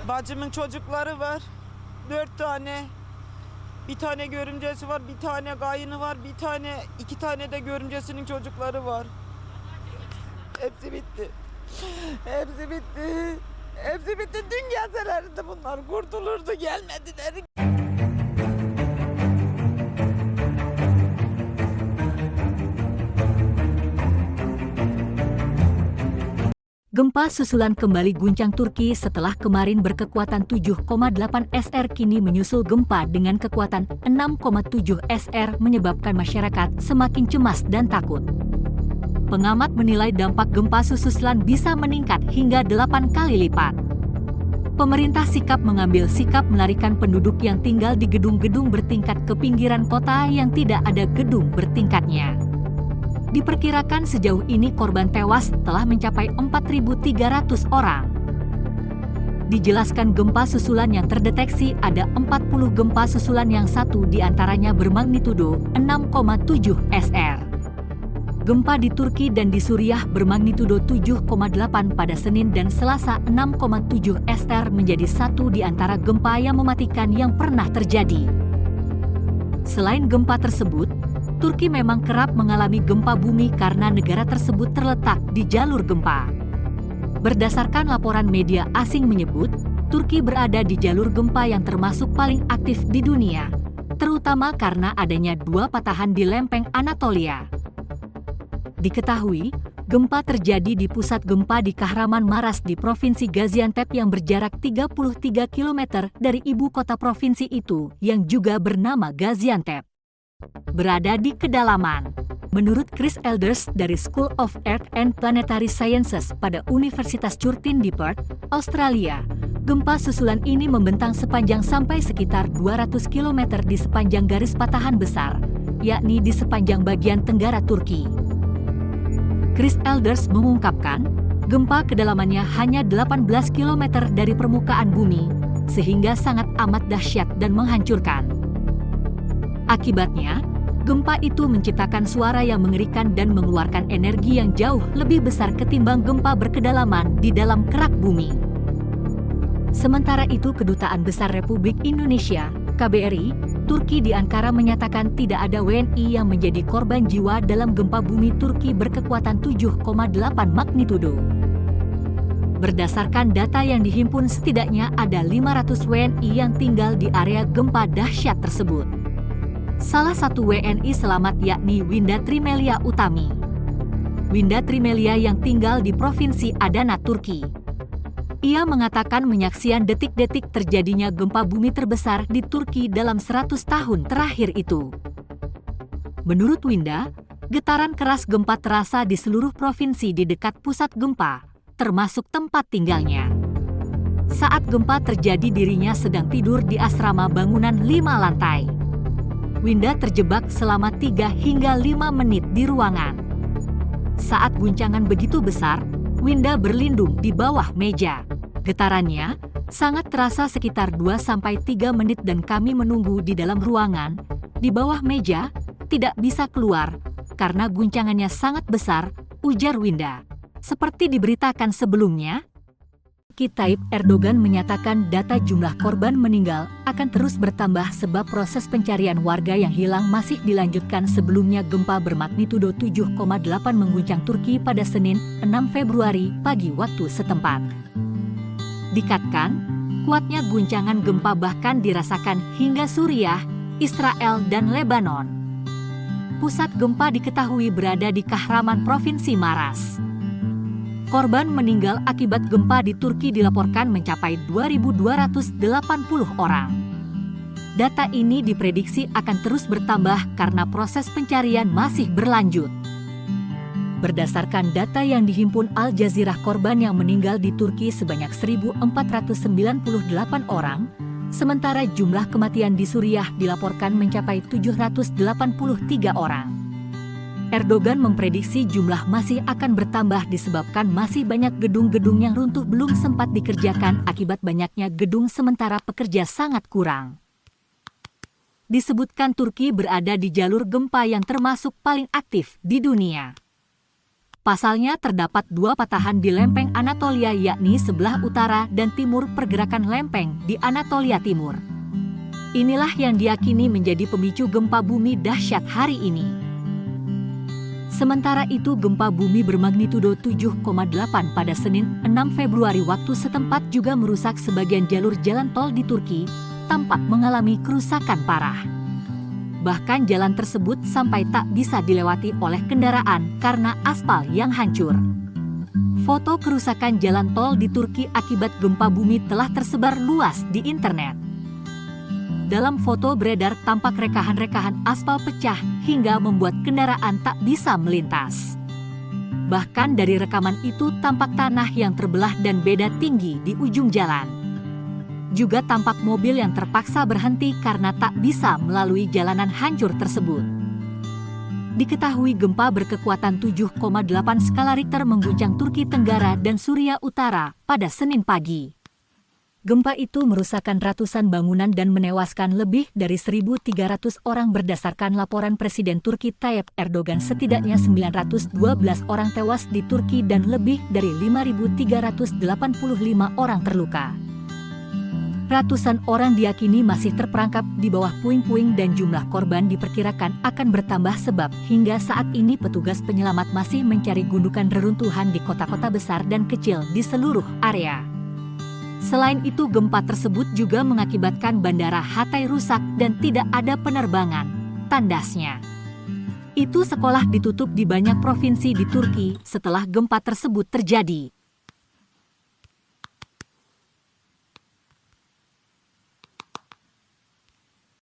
Bacımın çocukları var. 4 tane. Bir tane görümcesi var, bir tane kayını var, iki tane de görümcesinin çocukları var. Hepsi bitti. Hepsi bitti. Hepsi bitti. Dün gelselerdi bunlar kurtulurdu, gelmediler. Gempa susulan kembali guncang Turki setelah kemarin berkekuatan 7,8 SR kini menyusul gempa dengan kekuatan 6,7 SR menyebabkan masyarakat semakin cemas dan takut. Pengamat menilai dampak gempa susulan bisa meningkat hingga 8 kali lipat. Pemerintah mengambil sikap melarikan penduduk yang tinggal di gedung-gedung bertingkat ke pinggiran kota yang tidak ada gedung bertingkatnya. Diperkirakan sejauh ini korban tewas telah mencapai 4.300 orang. Dijelaskan gempa susulan yang terdeteksi ada 40 gempa susulan yang satu diantaranya bermagnitudo 6,7 SR. Gempa di Turki dan di Suriah bermagnitudo 7,8 pada Senin dan Selasa 6,7 SR menjadi satu di antara gempa yang mematikan yang pernah terjadi. Selain gempa tersebut, Turki memang kerap mengalami gempa bumi karena negara tersebut terletak di jalur gempa. Berdasarkan laporan media asing menyebut, Turki berada di jalur gempa yang termasuk paling aktif di dunia, terutama karena adanya 2 patahan di lempeng Anatolia. Diketahui, gempa terjadi di pusat gempa di Kahramanmaras di Provinsi Gaziantep yang berjarak 33 km dari ibu kota provinsi itu yang juga bernama Gaziantep. Berada di kedalaman. Menurut Chris Elders dari School of Earth and Planetary Sciences pada Universitas Curtin di Perth, Australia, gempa susulan ini membentang sepanjang sampai sekitar 200 km di sepanjang garis patahan besar, yakni di sepanjang bagian tenggara Turki. Chris Elders mengungkapkan, gempa kedalamannya hanya 18 km dari permukaan bumi, sehingga sangat amat dahsyat dan menghancurkan. Akibatnya, gempa itu menciptakan suara yang mengerikan dan mengeluarkan energi yang jauh lebih besar ketimbang gempa berkedalaman di dalam kerak bumi. Sementara itu, Kedutaan Besar Republik Indonesia, KBRI, Turki di Ankara menyatakan tidak ada WNI yang menjadi korban jiwa dalam gempa bumi Turki berkekuatan 7,8 magnitudo. Berdasarkan data yang dihimpun, setidaknya ada 500 WNI yang tinggal di area gempa dahsyat tersebut. Salah satu WNI selamat yakni Winda Trimelia Utami. Winda Trimelia yang tinggal di Provinsi Adana, Turki. Ia mengatakan menyaksikan detik-detik terjadinya gempa bumi terbesar di Turki dalam 100 tahun terakhir itu. Menurut Winda, getaran keras gempa terasa di seluruh provinsi di dekat pusat gempa, termasuk tempat tinggalnya. Saat gempa terjadi, dirinya sedang tidur di asrama bangunan 5 lantai. Winda terjebak selama 3 hingga 5 menit di ruangan. Saat guncangan begitu besar, Winda berlindung di bawah meja. Getarannya sangat terasa sekitar 2-3 menit dan kami menunggu di dalam ruangan, di bawah meja, tidak bisa keluar, karena guncangannya sangat besar, ujar Winda. Seperti diberitakan sebelumnya, Tayyip Erdogan menyatakan data jumlah korban meninggal akan terus bertambah sebab proses pencarian warga yang hilang masih dilanjutkan. Sebelumnya gempa bermagnitudo 7,8 mengguncang Turki pada Senin, 6 Februari pagi waktu setempat. Dikatakan, kuatnya guncangan gempa bahkan dirasakan hingga Suriah, Israel, dan Lebanon. Pusat gempa diketahui berada di Kahraman, Provinsi Maras. Korban meninggal akibat gempa di Turki dilaporkan mencapai 2.280 orang. Data ini diprediksi akan terus bertambah karena proses pencarian masih berlanjut. Berdasarkan data yang dihimpun Al Jazeera, korban yang meninggal di Turki sebanyak 1.498 orang, sementara jumlah kematian di Suriah dilaporkan mencapai 783 orang. Erdogan memprediksi jumlah masih akan bertambah disebabkan masih banyak gedung-gedung yang runtuh belum sempat dikerjakan akibat banyaknya gedung sementara pekerja sangat kurang. Disebutkan Turki berada di jalur gempa yang termasuk paling aktif di dunia. Pasalnya terdapat 2 patahan di lempeng Anatolia, yakni sebelah utara dan timur pergerakan lempeng di Anatolia Timur. Inilah yang diyakini menjadi pemicu gempa bumi dahsyat hari ini. Sementara itu, gempa bumi bermagnitudo 7,8 pada Senin 6 Februari waktu setempat juga merusak sebagian jalur jalan tol di Turki, tampak mengalami kerusakan parah. Bahkan jalan tersebut sampai tak bisa dilewati oleh kendaraan karena aspal yang hancur. Foto kerusakan jalan tol di Turki akibat gempa bumi telah tersebar luas di internet. Dalam foto beredar tampak rekahan-rekahan aspal pecah hingga membuat kendaraan tak bisa melintas. Bahkan dari rekaman itu tampak tanah yang terbelah dan beda tinggi di ujung jalan. Juga tampak mobil yang terpaksa berhenti karena tak bisa melalui jalanan hancur tersebut. Diketahui gempa berkekuatan 7,8 skala Richter mengguncang Turki Tenggara dan Suriah Utara pada Senin pagi. Gempa itu merusakkan ratusan bangunan dan menewaskan lebih dari 1.300 orang berdasarkan laporan Presiden Turki Tayyip Erdogan. Setidaknya 912 orang tewas di Turki dan lebih dari 5.385 orang terluka. Ratusan orang diyakini masih terperangkap di bawah puing-puing dan jumlah korban diperkirakan akan bertambah sebab hingga saat ini petugas penyelamat masih mencari gundukan reruntuhan di kota-kota besar dan kecil di seluruh area. Selain itu, gempa tersebut juga mengakibatkan Bandara Hatay rusak dan tidak ada penerbangan, tandasnya. Itu sekolah ditutup di banyak provinsi di Turki setelah gempa tersebut terjadi.